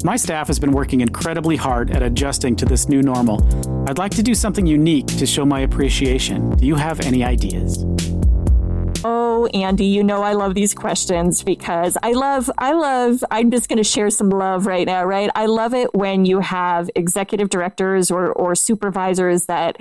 My staff has been working incredibly hard at adjusting to this new normal. I'd like to do something unique to show my appreciation. Do you have any ideas? Oh, Andy, you know I love these questions because I'm just going to share some love right now, right? I love it when you have executive directors or supervisors that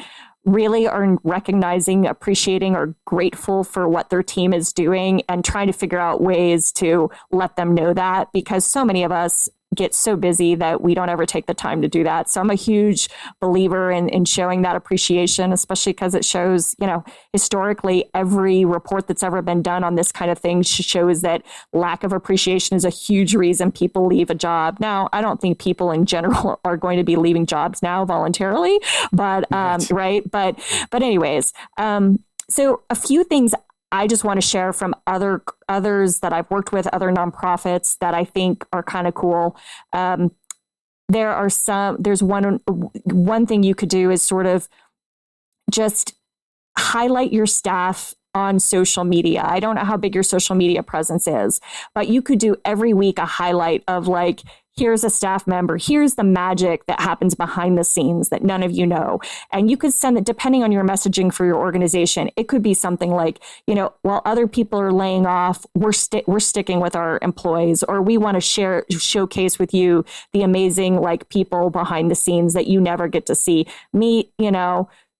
really are recognizing, appreciating, or grateful for what their team is doing and trying to figure out ways to let them know that, because so many of us get so busy that we don't ever take the time to do that. So I'm a huge believer in showing that appreciation, especially because it shows, historically, every report that's ever been done on this kind of thing shows that lack of appreciation is a huge reason people leave a job. Now, I don't think people in general are going to be leaving jobs now voluntarily, but right. But anyways, so a few things I just want to share from others that I've worked with, other nonprofits that I think are kind of cool. There's one thing you could do is sort of just highlight your staff on social media. I don't know how big your social media presence is, but you could do every week a highlight of like, here's a staff member, here's the magic that happens behind the scenes that none of you know. And you could send it, depending on your messaging for your organization, it could be something like, while other people are laying off, we're sticking with our employees, or we want to showcase with you the amazing people behind the scenes that you never get to see. Meet,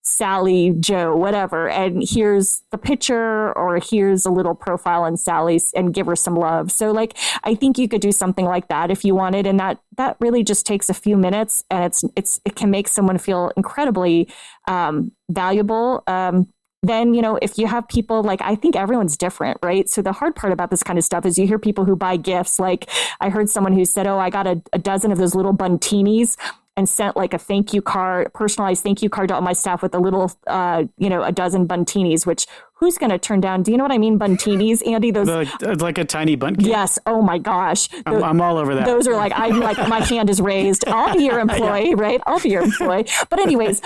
Sally, Joe, whatever. And here's the picture, or here's a little profile on Sally's, and give her some love. So I think you could do something like that if you wanted. And that really just takes a few minutes, and it can make someone feel incredibly valuable. Then, if you have people I think everyone's different, right? So the hard part about this kind of stuff is you hear people who buy gifts. I heard someone who said, I got a dozen of those little buntinis and sent a thank you card, personalized thank you card to all my staff with a little, a dozen buntinis, which who's going to turn down? Do you know what I mean? Buntinis, Andy, those like a tiny bunkin. Yes. Oh my gosh. I'm all over that. Those are my hand is raised. I'll be your employee, yeah. Right? I'll be your employee. But anyways,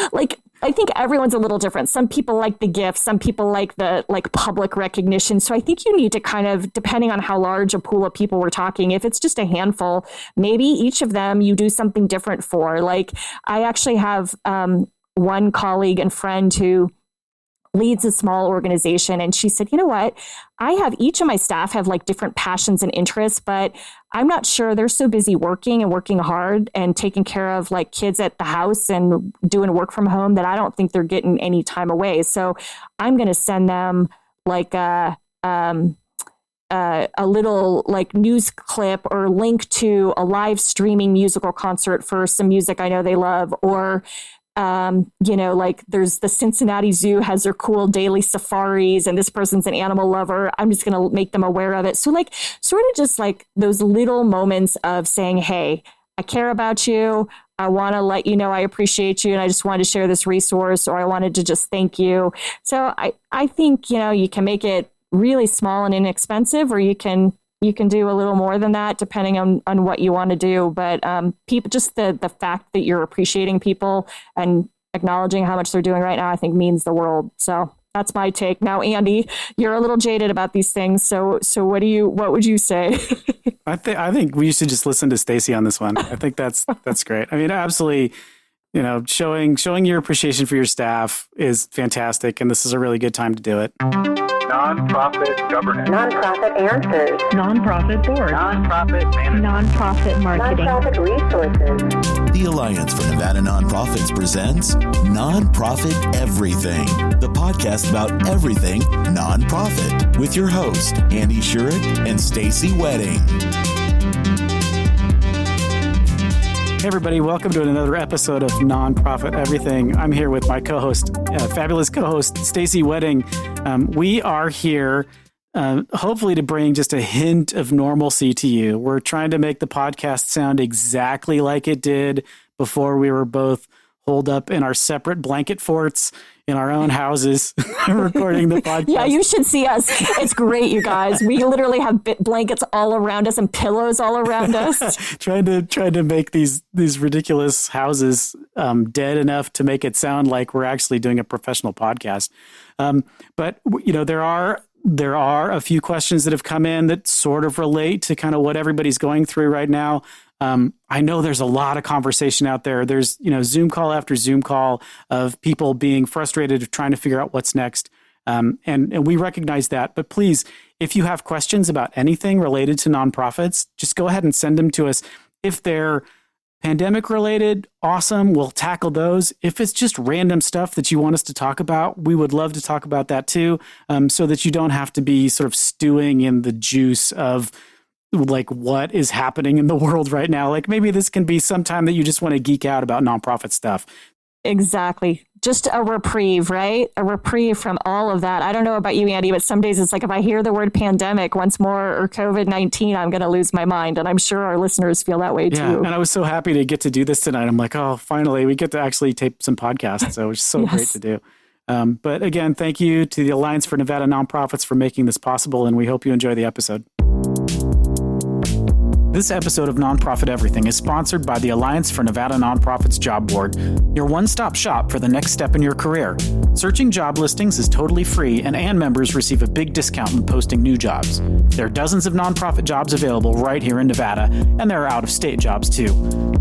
I think everyone's a little different. Some people like the gifts, some people like the public recognition. So I think you need to kind of, depending on how large a pool of people we're talking, if it's just a handful, maybe each of them you do something different for. I actually have one colleague and friend who leads a small organization. And she said, you know what? Each of my staff have different passions and interests, but I'm not sure, they're so busy working and working hard and taking care of kids at the house and doing work from home that I don't think they're getting any time away. So I'm going to send them a little news clip or link to a live streaming musical concert for some music I know they love, or there's the Cincinnati Zoo has their cool daily safaris, and this person's an animal lover. I'm just going to make them aware of it. So sort of just those little moments of saying, hey, I care about you. I want to let you know I appreciate you, and I just wanted to share this resource, or I wanted to just thank you. So I think, you can make it really small and inexpensive, or you can do a little more than that, depending on what you want to do. But people, just the fact that you're appreciating people and acknowledging how much they're doing right now, I think means the world. So that's my take. Now, Andy, you're a little jaded about these things. So what would you say? I think we should just listen to Stacey on this one. I think that's great. I mean, absolutely. Showing your appreciation for your staff is fantastic, and this is a really good time to do it. Nonprofit governance. Nonprofit answers. Nonprofit board. Nonprofit management. Nonprofit marketing. Nonprofit resources. The Alliance for Nevada Nonprofits presents Nonprofit Everything, the podcast about everything nonprofit, with your host, Andy Stacey and Stacey Wedding. Hey everybody, welcome to another episode of Nonprofit Everything. I'm here with my co-host, fabulous co-host, Stacey Wedding. We are here hopefully to bring just a hint of normalcy to you. We're trying to make the podcast sound exactly like it did before we were both holed up in our separate blanket forts in our own houses recording the podcast. Yeah, you should see us. It's great, you guys. We literally have blankets all around us and pillows all around us. trying to make these ridiculous houses dead enough to make it sound like we're actually doing a professional podcast. But there are there are a few questions that have come in that sort of relate to kind of what everybody's going through right now. I know there's a lot of conversation out there. There's, Zoom call after Zoom call of people being frustrated, trying to figure out what's next. And we recognize that. But please, if you have questions about anything related to nonprofits, just go ahead and send them to us. If they're pandemic related, awesome. We'll tackle those. If it's just random stuff that you want us to talk about, we would love to talk about that too, so that you don't have to be sort of stewing in the juice of like what is happening in the world right now. Like maybe this can be some time that you just want to geek out about nonprofit stuff. Exactly. Just a reprieve, right? A reprieve from all of that. I don't know about you, Andy, but some days it's like if I hear the word pandemic once more or COVID-19, I'm going to lose my mind. And I'm sure our listeners feel that way too. And I was so happy to get to do this tonight. I'm like, oh, finally, we get to actually tape some podcasts. So it's so great to do. But again, thank you to the Alliance for Nevada Nonprofits for making this possible. And we hope you enjoy the episode. This episode of Nonprofit Everything is sponsored by the Alliance for Nevada Nonprofits Job Board, your one-stop shop for the next step in your career. Searching job listings is totally free, and members receive a big discount when posting new jobs. There are dozens of nonprofit jobs available right here in Nevada, and there are out-of-state jobs too.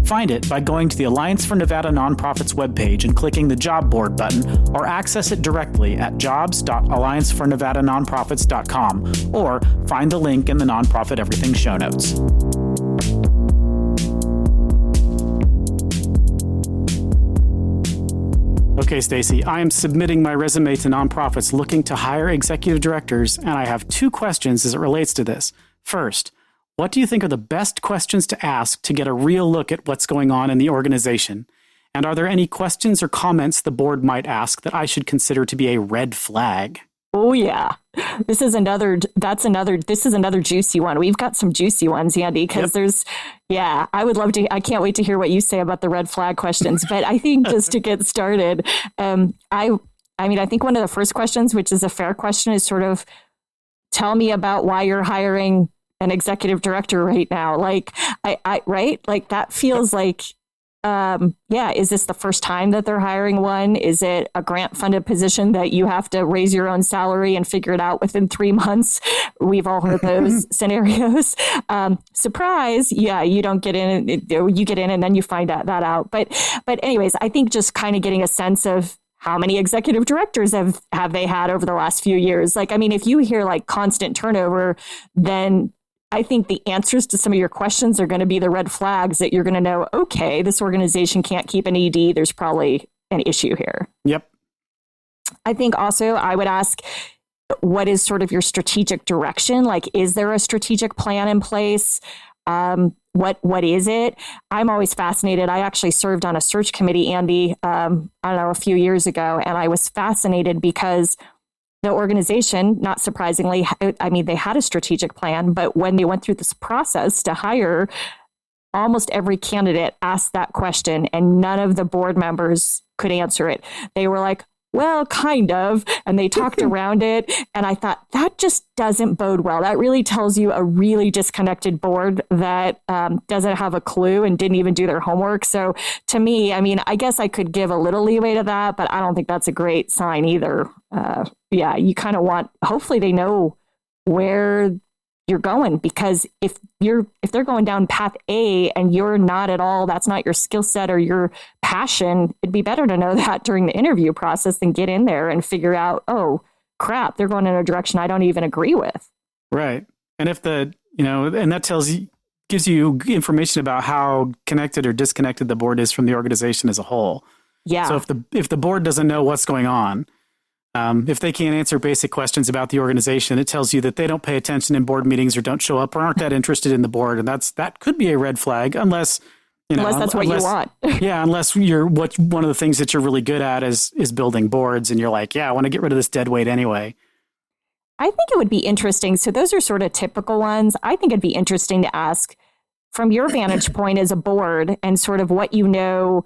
Find it by going to the Alliance for Nevada Nonprofits webpage and clicking the Job Board button, or access it directly at jobs.alliancefornevadanonprofits.com, or find the link in the Nonprofit Everything show notes. Okay, Stacey, I am submitting my resume to nonprofits looking to hire executive directors, and I have two questions as it relates to this. First, what do you think are the best questions to ask to get a real look at what's going on in the organization? And are there any questions or comments the board might ask that I should consider to be a red flag? Oh, yeah. This is another juicy one. We've got some juicy ones, Andy, because I would love to, I can't wait to hear what you say about the red flag questions. But I think just to get started, I think one of the first questions, which is a fair question, is sort of tell me about why you're hiring an executive director right now. Like, right? Like that feels like, is this the first time that they're hiring one? Is it a grant funded position that you have to raise your own salary and figure it out within 3 months? We've all heard those scenarios. Surprise. Yeah, you don't get in, you get in and then you find that out. But anyways, I think just kind of getting a sense of how many executive directors have they had over the last few years? Like, I mean, if you hear like constant turnover, then I think the answers to some of your questions are going to be the red flags that you're going to know, okay, this organization can't keep an ED. There's probably an issue here. Yep. I think also I would ask, what is sort of your strategic direction? Like, is there a strategic plan in place? What is it? I'm always fascinated. I actually served on a search committee, Andy, a few years ago, and I was fascinated because the organization, not surprisingly, I mean, they had a strategic plan, but when they went through this process to hire, almost every candidate asked that question and none of the board members could answer it. They were like, well, kind of, and they talked around it. And I thought that just doesn't bode well. That really tells you a really disconnected board that doesn't have a clue and didn't even do their homework. So to me, I mean, I guess I could give a little leeway to that, but I don't think that's a great sign either. You kind of want, hopefully they know where you're going, because if they're going down path A and you're not at all, that's not your skill set or your passion, it'd be better to know that during the interview process than get in there and figure out, oh crap, they're going in a direction I don't even agree with. Right. And if and that gives you information about how connected or disconnected the board is from the organization as a whole. Yeah. So if the board doesn't know what's going on, if they can't answer basic questions about the organization, it tells you that they don't pay attention in board meetings or don't show up or aren't that interested in the board. And that could be a red flag unless that's what you want. Yeah. Unless one of the things that you're really good at is building boards and you're like, yeah, I want to get rid of this dead weight anyway. I think it would be interesting. So those are sort of typical ones. I think it'd be interesting to ask from your vantage point as a board and sort of what about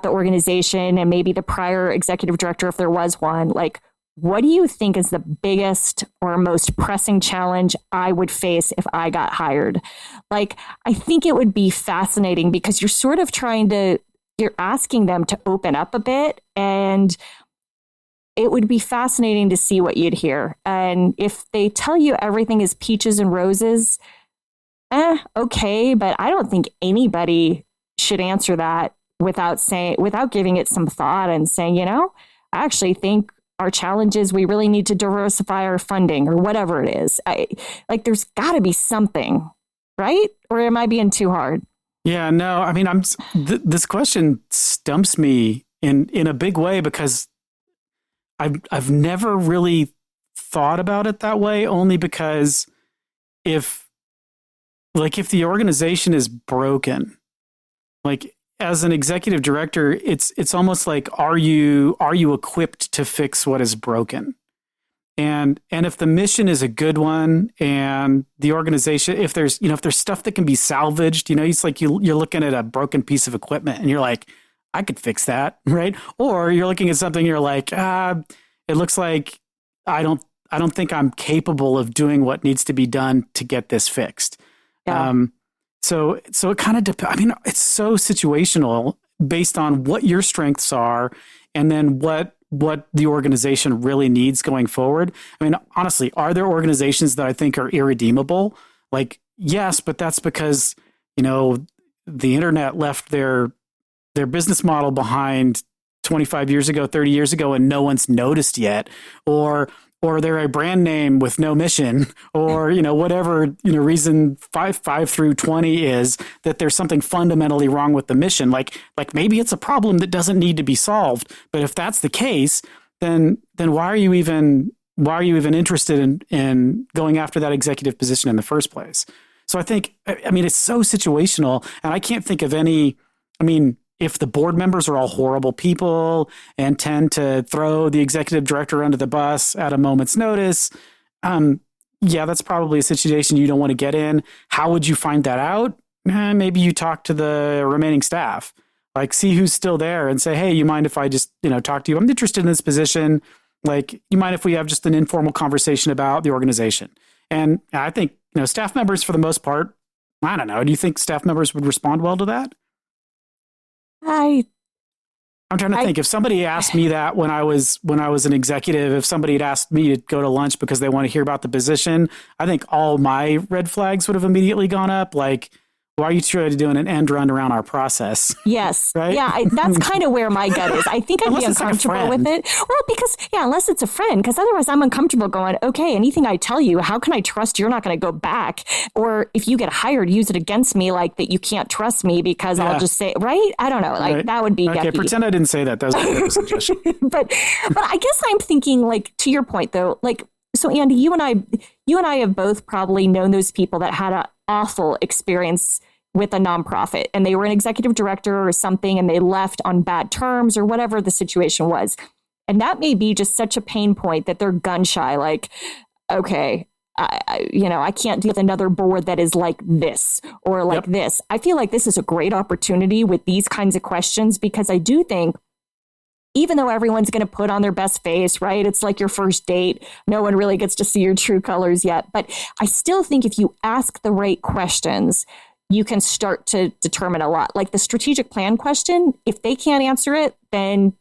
the organization and maybe the prior executive director, if there was one, like, what do you think is the biggest or most pressing challenge I would face if I got hired? Like, I think it would be fascinating because you're sort of you're asking them to open up a bit. And it would be fascinating to see what you'd hear. And if they tell you everything is peaches and roses, okay, but I don't think anybody should answer that without giving it some thought and saying, I actually think our challenge is we really need to diversify our funding or whatever it is. There's got to be something, right? Or am I being too hard? Yeah, no, I mean, this question stumps me in a big way because I've never really thought about it that way, only because if the organization is broken, like as an executive director, it's almost like, are you equipped to fix what is broken? And if the mission is a good one and the organization, if there's stuff that can be salvaged, it's like you're looking at a broken piece of equipment and you're like, I could fix that, right? Or you're looking at something and you're like, it looks like I don't think I'm capable of doing what needs to be done to get this fixed. Yeah. So it kind of depends. I mean, it's so situational based on what your strengths are and then what the organization really needs going forward. I mean, honestly, are there organizations that I think are irredeemable? Like, yes, but that's because, the internet left their business model behind 25 years ago, 30 years ago, and no one's noticed yet, or they're a brand name with no mission, or, whatever, reason 5 through 20 is that there's something fundamentally wrong with the mission. Like maybe it's a problem that doesn't need to be solved. But if that's the case, then why are you even interested in going after that executive position in the first place? So I think, it's so situational, and I can't think of any, if the board members are all horrible people and tend to throw the executive director under the bus at a moment's notice, that's probably a situation you don't want to get in. How would you find that out? Maybe you talk to the remaining staff, like see who's still there and say, hey, you mind if I just, talk to you? I'm interested in this position. Like, you mind if we have just an informal conversation about the organization? And I think, staff members, for the most part, I don't know. Do you think staff members would respond well to that? I'm trying to think. If somebody asked me that when I was an executive, if somebody had asked me to go to lunch because they want to hear about the position, I think all my red flags would have immediately gone up. Like, why are you trying to do an end run around our process? Yes. Right? Yeah, that's kind of where my gut is. I think I'd be uncomfortable with it. Well, because, unless it's a friend, because otherwise I'm uncomfortable going, okay, anything I tell you, how can I trust you're not going to go back? Or if you get hired, use it against me like that you can't trust me because I'll just say, right? I don't know. Like, right. That would be okay, yucky. Pretend I didn't say that. That was a suggestion. But I guess I'm thinking, like, to your point, though, like, so Andy, you and I have both probably known those people that had an awful experience with a nonprofit, and they were an executive director or something, and they left on bad terms or whatever the situation was. And that may be just such a pain point that they're gun shy. Like, okay, I can't deal with another board that is like this or like this. I feel like this is a great opportunity with these kinds of questions, because I do think, even though everyone's going to put on their best face, right? It's like your first date. No one really gets to see your true colors yet. But I still think if you ask the right questions, you can start to determine a lot. Like the strategic plan question, if they can't answer it, then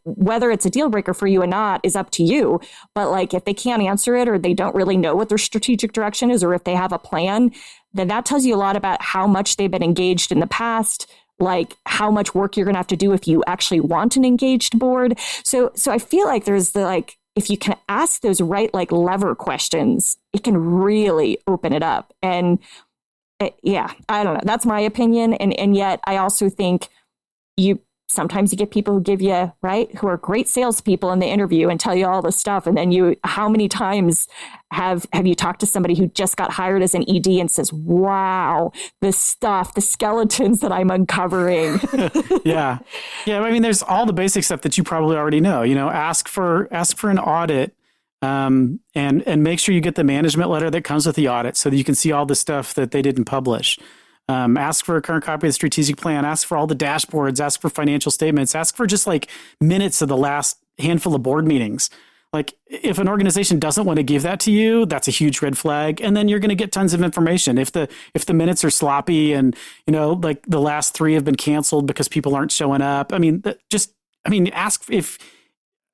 whether it's a deal breaker for you or not is up to you. But like, if they can't answer it, or they don't really know what their strategic direction is, or if they have a plan, then that tells you a lot about how much they've been engaged in the past, like how much work you're going to have to do if you actually want an engaged board. So I feel like there's if you can ask those right, like lever questions, it can really open it up. And I don't know. That's my opinion. And yet I also think sometimes you get people who give you, right, who are great salespeople in the interview and tell you all this stuff. And then how many times have you talked to somebody who just got hired as an ED and says, wow, the skeletons that I'm uncovering. Yeah. I mean, there's all the basic stuff that you probably already know, ask for an audit. And make sure you get the management letter that comes with the audit so that you can see all the stuff that they didn't publish. Ask for a current copy of the strategic plan, ask for all the dashboards, ask for financial statements, ask for just like minutes of the last handful of board meetings. Like if an organization doesn't want to give that to you, that's a huge red flag. And then you're going to get tons of information. If the minutes are sloppy and, like the last 3 have been canceled because people aren't showing up. Ask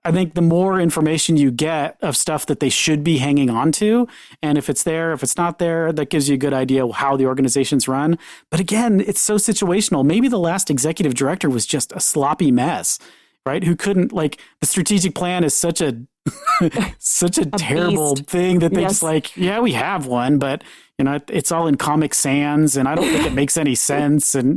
I think the more information you get of stuff that they should be hanging on to, and if it's there, if it's not there, that gives you a good idea of how the organization's run. But again, it's so situational. Maybe the last executive director was just a sloppy mess, right? Who couldn't, like, the strategic plan is such a such a terrible beast. thing that they Yes. just like, yeah, we have one, but it's all in Comic Sans, and I don't think it makes any sense. And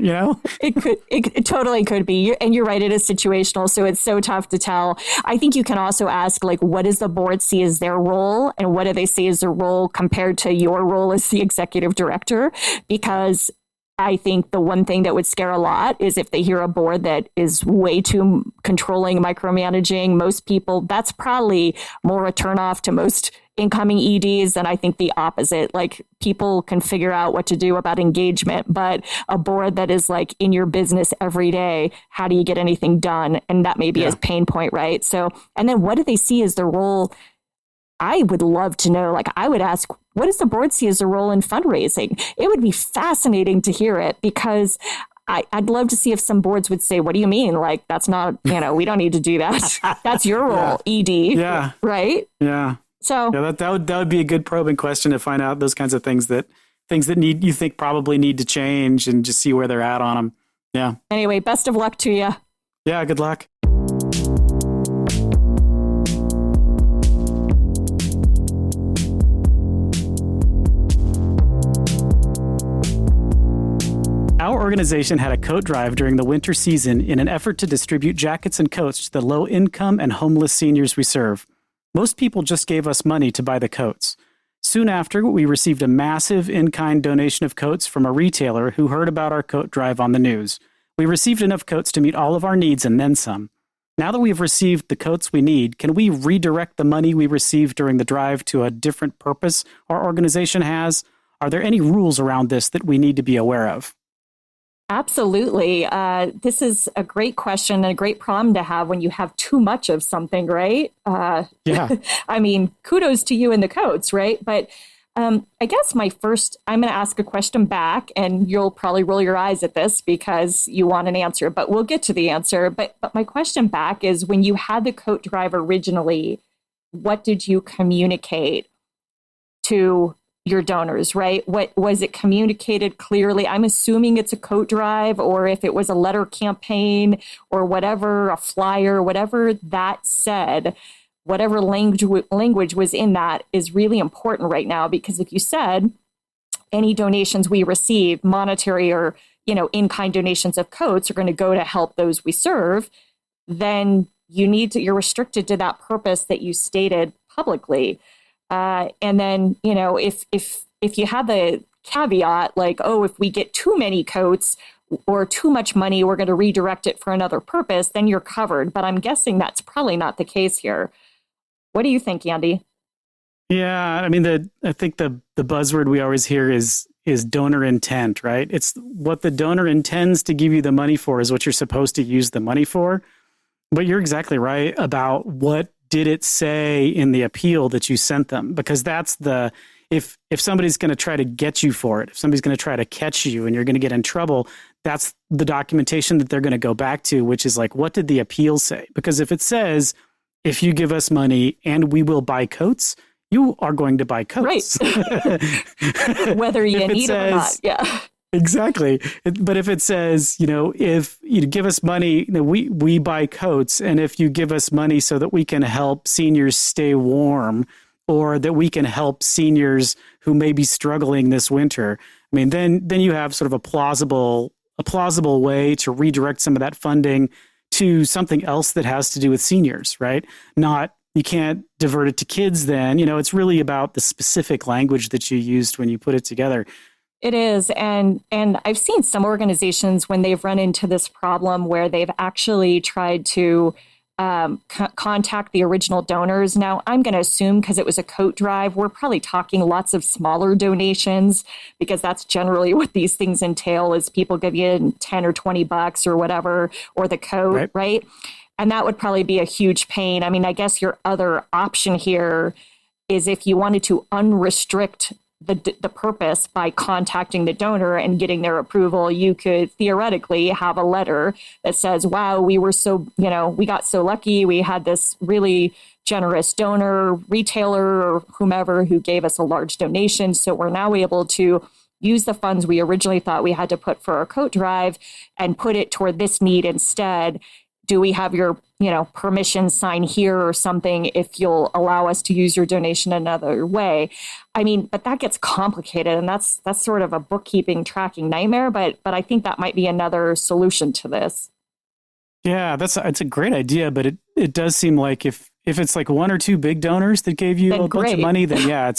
It totally could be. And you're right, it is situational. So it's so tough to tell. I think you can also ask, like, what does the board see as their role? And what do they see as their role compared to your role as the executive director? Because I think the one thing that would scare a lot is if they hear a board that is way too controlling, micromanaging. Most people, that's probably more a turnoff to most incoming EDs than I think the opposite. Like, people can figure out what to do about engagement, but a board that is like in your business every day, how do you get anything done? And that may be a pain point, right? So, and then what do they see as their role? I would love to know, like, I would ask, what does the board see as a role in fundraising? It would be fascinating to hear it, because I'd love to see if some boards would say, what do you mean? Like, that's not, we don't need to do that. That's your role, ED. Yeah. Right? Yeah. So that would be a good probing question to find out those kinds of things that you think probably need to change, and just see where they're at on them. Yeah. Anyway, best of luck to you. Yeah. Good luck. Our organization had a coat drive during the winter season in an effort to distribute jackets and coats to the low-income and homeless seniors we serve. Most people just gave us money to buy the coats. Soon after, we received a massive in-kind donation of coats from a retailer who heard about our coat drive on the news. We received enough coats to meet all of our needs and then some. Now that we've received the coats we need, can we redirect the money we received during the drive to a different purpose our organization has? Are there any rules around this that we need to be aware of? Absolutely. This is a great question and a great problem to have when you have too much of something, right? Yeah. I mean, kudos to you and the coats, right? But I guess I'm going to ask a question back, and you'll probably roll your eyes at this because you want an answer, but we'll get to the answer. But my question back is, when you had the coat drive originally, what did you communicate to your donors, right? What was it communicated clearly? I'm assuming it's a coat drive, or if it was a letter campaign or whatever, a flyer, whatever that said, whatever language was in that is really important right now. Because if you said any donations we receive, monetary or, in-kind donations of coats, are going to go to help those we serve, then you're restricted to that purpose that you stated publicly. And then, if you have the caveat, like, oh, if we get too many coats or too much money, we're going to redirect it for another purpose, then you're covered. But I'm guessing that's probably not the case here. What do you think, Andy? Yeah, I mean, I think the buzzword we always hear is donor intent, right? It's what the donor intends to give you the money for is what you're supposed to use the money for. But you're exactly right about what did it say in the appeal that you sent them? Because that's if somebody's going to try to get you for it, if somebody's going to try to catch you and you're going to get in trouble, that's the documentation that they're going to go back to, which is like, what did the appeal say? Because if it says, if you give us money and we will buy coats, you are going to buy coats. Right. Whether you need them or not. Yeah. Exactly. But if it says, if you give us money, we buy coats, and if you give us money so that we can help seniors stay warm, or that we can help seniors who may be struggling this winter, I mean, then you have sort of a plausible way to redirect some of that funding to something else that has to do with seniors, right? You can't divert it to kids then. It's really about the specific language that you used when you put it together. It is. And I've seen some organizations when they've run into this problem where they've actually tried to contact the original donors. Now, I'm going to assume because it was a coat drive, we're probably talking lots of smaller donations, because that's generally what these things entail, is people give you 10 or 20 bucks or whatever, or the coat, right? And that would probably be a huge pain. I mean, I guess your other option here is if you wanted to unrestrict the purpose by contacting the donor and getting their approval. You could theoretically have a letter that says, wow, we were so, we got so lucky. We had this really generous donor, retailer, or whomever who gave us a large donation. So we're now able to use the funds we originally thought we had to put for our coat drive and put it toward this need instead. Do we have your, permission sign here or something if you'll allow us to use your donation another way? I mean, but that gets complicated, and that's sort of a bookkeeping tracking nightmare. But I think that might be another solution to this. Yeah, it's a great idea, but it does seem like if it's like one or two big donors that gave you a bunch of money, then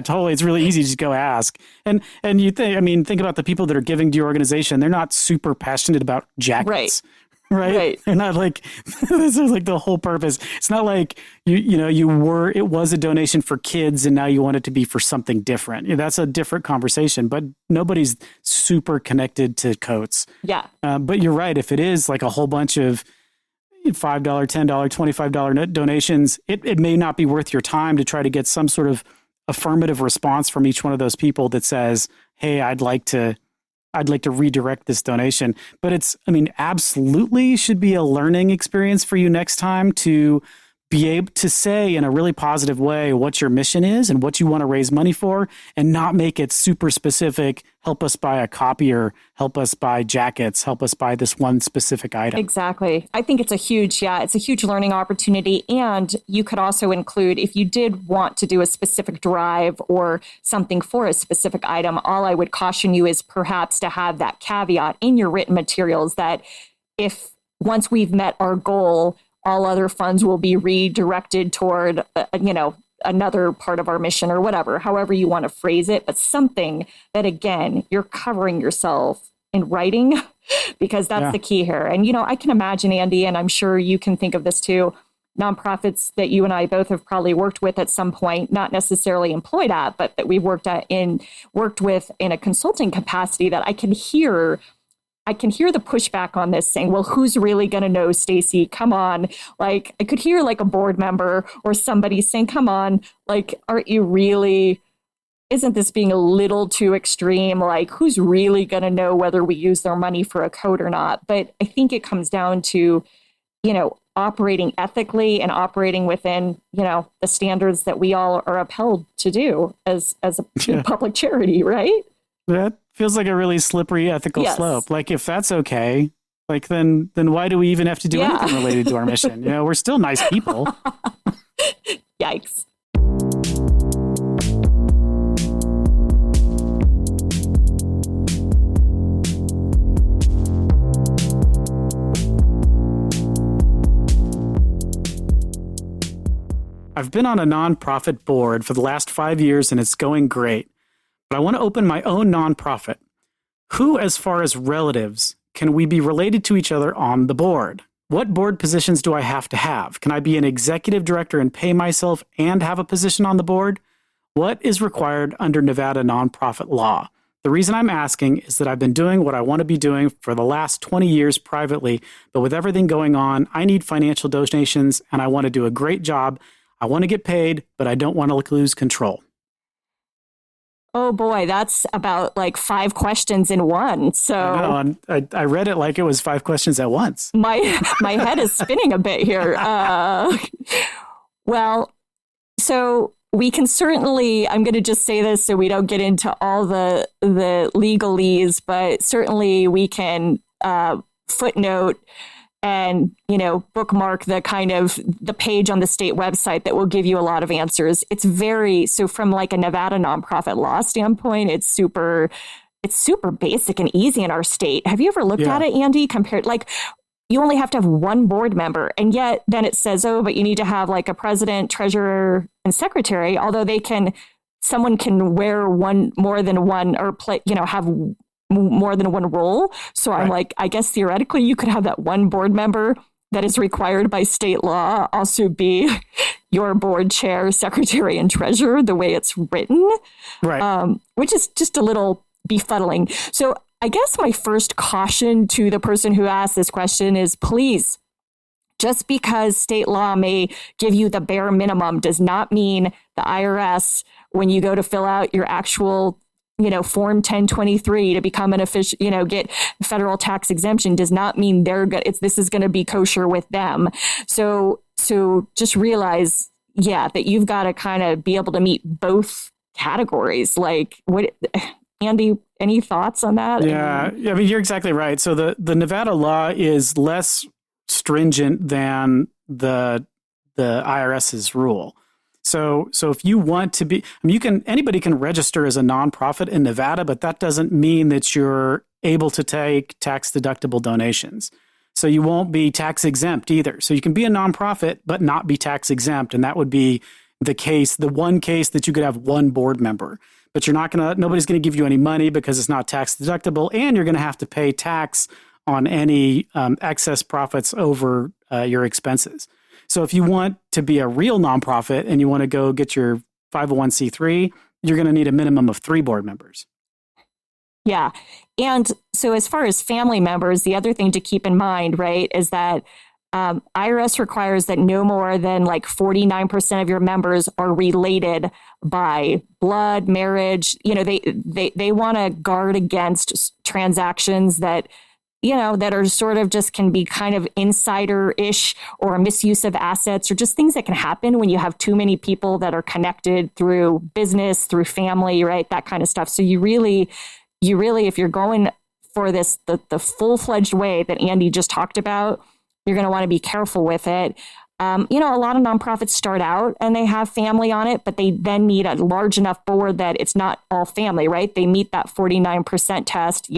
totally. It's really easy to just go ask. And you think about the people that are giving to your organization. They're not super passionate about jackets. Right. They're not like, this is like the whole purpose. It's not like it was a donation for kids and now you want it to be for something different. That's a different conversation, but nobody's super connected to coats. Yeah. But you're right. If it is like a whole bunch of $5, $10, $25 donations, it may not be worth your time to try to get some sort of affirmative response from each one of those people that says, hey, I'd like to redirect this donation. But absolutely should be a learning experience for you next time to be able to say in a really positive way what your mission is and what you want to raise money for, and not make it super specific. Help us buy a copier, help us buy jackets, help us buy this one specific item. Exactly. I think it's a huge learning opportunity. And you could also include, if you did want to do a specific drive or something for a specific item, all I would caution you is perhaps to have that caveat in your written materials that if once we've met our goal, all other funds will be redirected toward, another part of our mission or whatever, however you want to phrase it, but something that, again, you're covering yourself in writing, because that's the key here. And, I can imagine, Andy, and I'm sure you can think of this too, nonprofits that you and I both have probably worked with at some point, not necessarily employed at, but that we've worked with in a consulting capacity, that I can hear the pushback on this saying, well, who's really going to know, Stacey? Come on. Like, I could hear like a board member or somebody saying, come on, like, aren't you really, isn't this being a little too extreme? Like, who's really going to know whether we use their money for a coat or not? But I think it comes down to, operating ethically and operating within, the standards that we all are upheld to do as a public charity, right? That feels like a really slippery ethical slope. Like, if that's okay, like then why do we even have to do anything related to our mission? We're still nice people. Yikes. I've been on a nonprofit board for the last 5 years and it's going great. But I want to open my own nonprofit. Who, as far as relatives, can we be related to each other on the board? What board positions do I have to have? Can I be an executive director and pay myself and have a position on the board? What is required under Nevada nonprofit law? The reason I'm asking is that I've been doing what I want to be doing for the last 20 years privately, but with everything going on, I need financial donations and I want to do a great job. I want to get paid, but I don't want to lose control. Oh boy, that's about like 5 questions in one. So I read it like it was 5 questions at once. My head is spinning a bit here. Well, so we can certainly, I'm going to just say this so we don't get into all the legalese, but certainly we can footnote and, bookmark the page on the state website that will give you a lot of answers. So from like a Nevada nonprofit law standpoint, it's super basic and easy in our state. Have you ever looked at it, Andy, compared, like, you only have to have one board member, and yet then it says, but you need to have like a president, treasurer, and secretary, although someone can wear more than one or play, have more than one role. So I'm like, I guess theoretically you could have that one board member that is required by state law also be your board chair, secretary, and treasurer, the way it's written, which is just a little befuddling. So I guess my first caution to the person who asked this question is, please Just because state law may give you the bare minimum does not mean the IRS, when you go to fill out your actual, Form 1023 to become an official, get federal tax exemption, does not mean this is going to be kosher with them. So just realize, that you've got to kind of be able to meet both categories. Like, what, Andy, any thoughts on that? Yeah, I mean, you're exactly right. So the Nevada law is less stringent than the IRS's rule. So if you want to be, anybody can register as a nonprofit in Nevada, but that doesn't mean that you're able to take tax deductible donations. So you won't be tax exempt either. So you can be a nonprofit, but not be tax exempt. And that would be the one case that you could have one board member, but nobody's going to give you any money because it's not tax deductible. And you're going to have to pay tax on any excess profits over your expenses. So if you want to be a real nonprofit and you want to go get your 501c3, you're going to need a minimum of 3 board members. Yeah. And so as far as family members, the other thing to keep in mind, right, is that IRS requires that no more than 49% of your members are related by blood, marriage. They want to guard against transactions that are sort of just can be kind of insider-ish or a misuse of assets or just things that can happen when you have too many people that are connected through business, through family, right? That kind of stuff. So you really, if you're going for this, the full-fledged way that Andy just talked about, you're going to want to be careful with it. A lot of nonprofits start out and they have family on it, but they then need a large enough board that it's not all family, right? They meet that 49% test.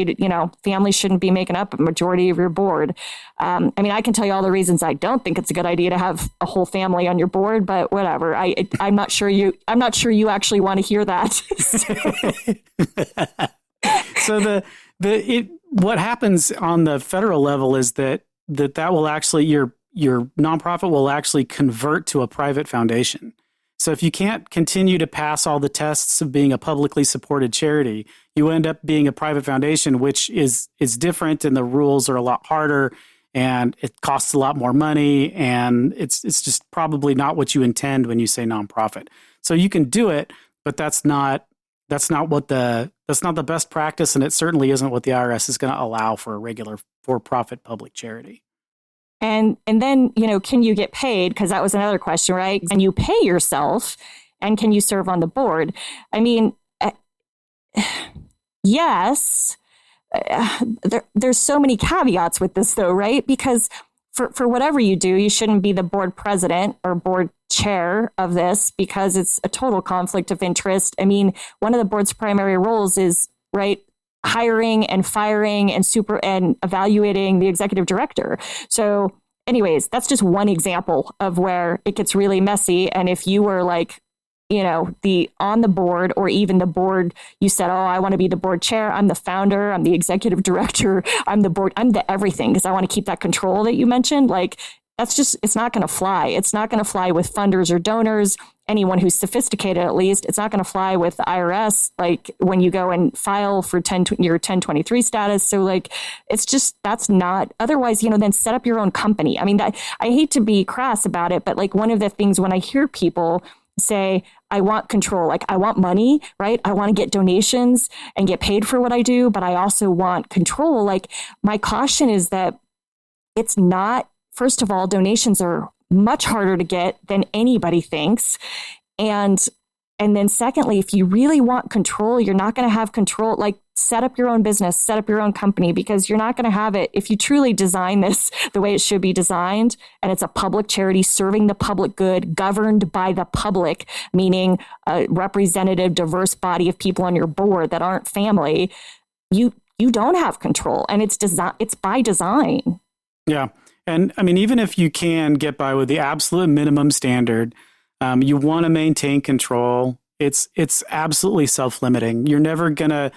Family shouldn't be making up a majority of your board. I can tell you all the reasons I don't think it's a good idea to have a whole family on your board, but whatever. I'm not sure you actually want to hear that. So what happens on the federal level is that will actually, your nonprofit will actually convert to a private foundation. So if you can't continue to pass all the tests of being a publicly supported charity, you end up being a private foundation, which is different, and the rules are a lot harder, and it costs a lot more money, and it's just probably not what you intend when you say nonprofit. So you can do it, but that's not the best practice, and it certainly isn't what the IRS is going to allow for a regular for-profit public charity. And then, can you get paid? Because that was another question, right? Can you pay yourself, and can you serve on the board? Yes. There's so many caveats with this, though, right? Because for whatever you do, you shouldn't be the board president or board chair of this, because it's a total conflict of interest. One of the board's primary roles is, right, hiring and firing and evaluating the executive director. So anyways, that's just one example of where it gets really messy. And if you were on the board, or even the board, you said, oh, I want to be the board chair. I'm the founder. I'm the executive director. I'm the board. I'm the everything, because I want to keep that control that you mentioned. It's not going to fly. It's not going to fly with funders or donors, anyone who's sophisticated at least. It's not going to fly with the IRS, when you go and file for your 1023 status. So that's not, otherwise, then set up your own company. I hate to be crass about it, but one of the things when I hear people say, I want control, I want money, right? I want to get donations and get paid for what I do, but I also want control. My caution is that it's not. First of all, donations are much harder to get than anybody thinks. And then secondly, if you really want control, you're not going to have control. Set up your own business, set up your own company, because you're not going to have it. If you truly design this the way it should be designed, and it's a public charity serving the public good, governed by the public, meaning a representative, diverse body of people on your board that aren't family, you don't have control. And it's by design. Yeah. And even if you can get by with the absolute minimum standard, you want to maintain control. It's absolutely self-limiting. You're never gonna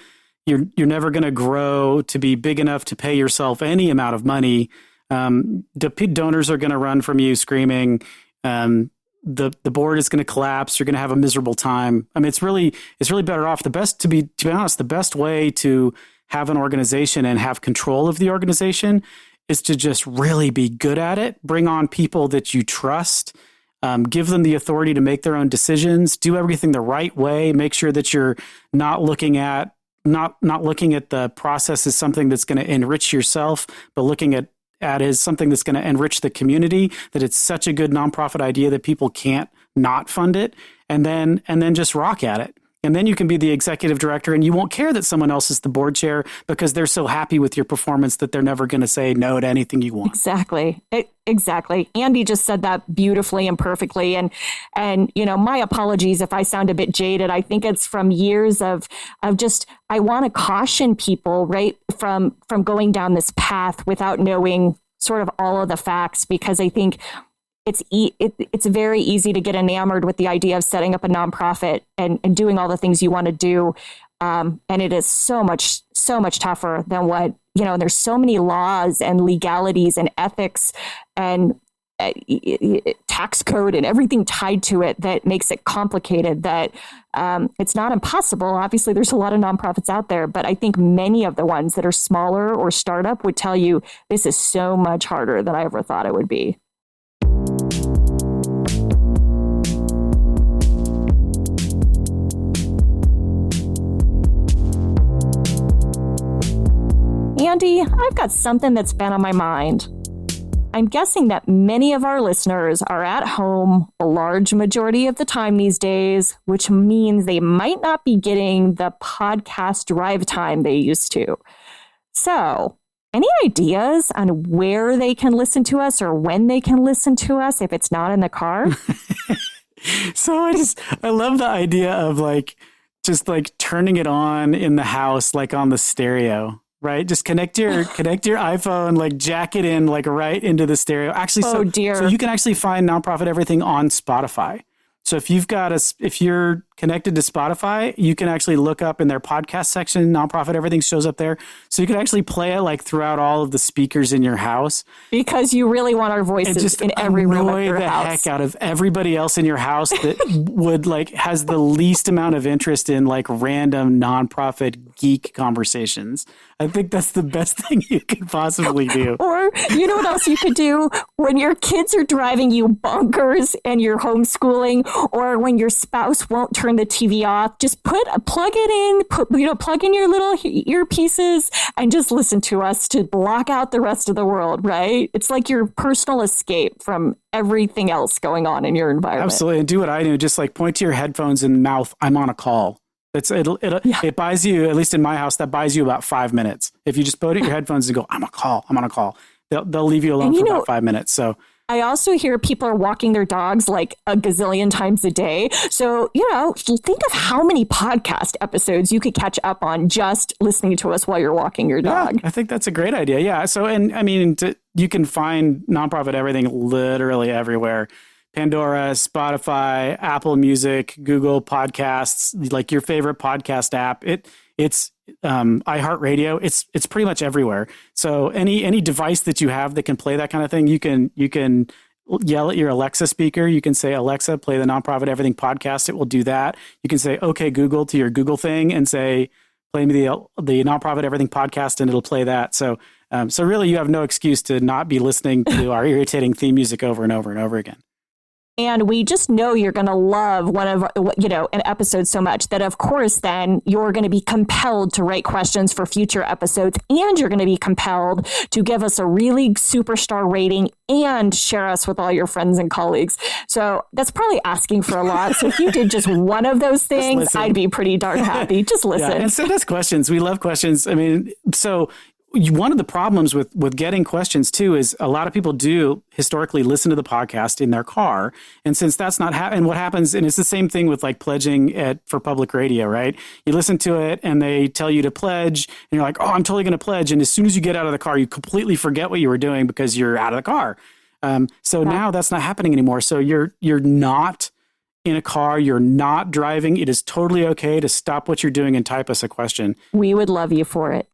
grow to be big enough to pay yourself any amount of money. Donors are going to run from you screaming. The board is going to collapse. You're going to have a miserable time. It's really better off. To be honest, the best way to have an organization and have control of the organization is to just really be good at it. Bring on people that you trust. Give them the authority to make their own decisions. Do everything the right way. Make sure that you're not looking at the process as something that's going to enrich yourself, but looking at as something that's going to enrich the community. That it's such a good nonprofit idea that people can't not fund it, and then just rock at it. And then you can be the executive director, and you won't care that someone else is the board chair because they're so happy with your performance that they're never going to say no to anything you want. Exactly. Andy just said that beautifully and perfectly. And my apologies if I sound a bit jaded. I think it's from years of just, I want to caution people, right, from going down this path without knowing sort of all of the facts, because I think it's very easy to get enamored with the idea of setting up a nonprofit and doing all the things you want to do. And it is so much tougher than what, there's so many laws and legalities and ethics and tax code and everything tied to it that makes it complicated, that it's not impossible. Obviously, there's a lot of nonprofits out there, but I think many of the ones that are smaller or startup would tell you this is so much harder than I ever thought it would be. Andy, I've got something that's been on my mind. I'm guessing that many of our listeners are at home a large majority of the time these days, which means they might not be getting the podcast drive time they used to. So, any ideas on where they can listen to us or when they can listen to us if it's not in the car? So I love the idea of just turning it on in the house, like on the stereo, right? Just connect your iPhone, jack it in right into the stereo. Actually, so you can actually find Nonprofit Everything on Spotify. So if you're connected to Spotify, you can actually look up in their podcast section, Nonprofit Everything shows up there. So you can actually play it throughout all of the speakers in your house. Because you really want our voices in every room of your house. Annoy the heck out of everybody else in your house that would has the least amount of interest in random nonprofit geek conversations. I think that's the best thing you could possibly do. Or you know what else you could do? When your kids are driving you bonkers and you're homeschooling, or when your spouse won't turn the TV off, just plug it in, plug in your little earpieces and just listen to us to block out the rest of the world, right? It's like your personal escape from everything else going on in your environment. Absolutely. And do what I do. Just point to your headphones and mouth, I'm on a call. It buys you, at least in my house, that buys you about 5 minutes. If you just put your headphones and go, I'm on a call. They'll leave you alone for about 5 minutes. So I also hear people are walking their dogs a gazillion times a day. So, think of how many podcast episodes you could catch up on just listening to us while you're walking your dog. Yeah, I think that's a great idea. Yeah. So, you can find Nonprofit Everything literally everywhere. Pandora, Spotify, Apple Music, Google Podcasts, your favorite podcast app. It's iHeartRadio. It's pretty much everywhere. So any device that you have that can play that kind of thing, you can yell at your Alexa speaker. You can say, Alexa, play the Nonprofit Everything podcast. It will do that. You can say, okay, Google, to your Google thing and say, play me the Nonprofit Everything podcast, and it'll play that. So really you have no excuse to not be listening to our irritating theme music over and over and over again. And we just know you're going to love an episode so much that, of course, then you're going to be compelled to write questions for future episodes, and you're going to be compelled to give us a really superstar rating and share us with all your friends and colleagues. So that's probably asking for a lot. So if you did just one of those things, I'd be pretty darn happy. Just listen. Yeah, and send us questions. We love questions. One of the problems with getting questions too is a lot of people do historically listen to the podcast in their car, and since that's not and what happens, and it's the same thing with pledging for public radio, right? You listen to it and they tell you to pledge, and you're like, oh, I'm totally going to pledge, and as soon as you get out of the car, you completely forget what you were doing because you're out of the car. Now that's not happening anymore. So you're not in a car, you're not driving. It is totally okay to stop what you're doing and type us a question. We would love you for it.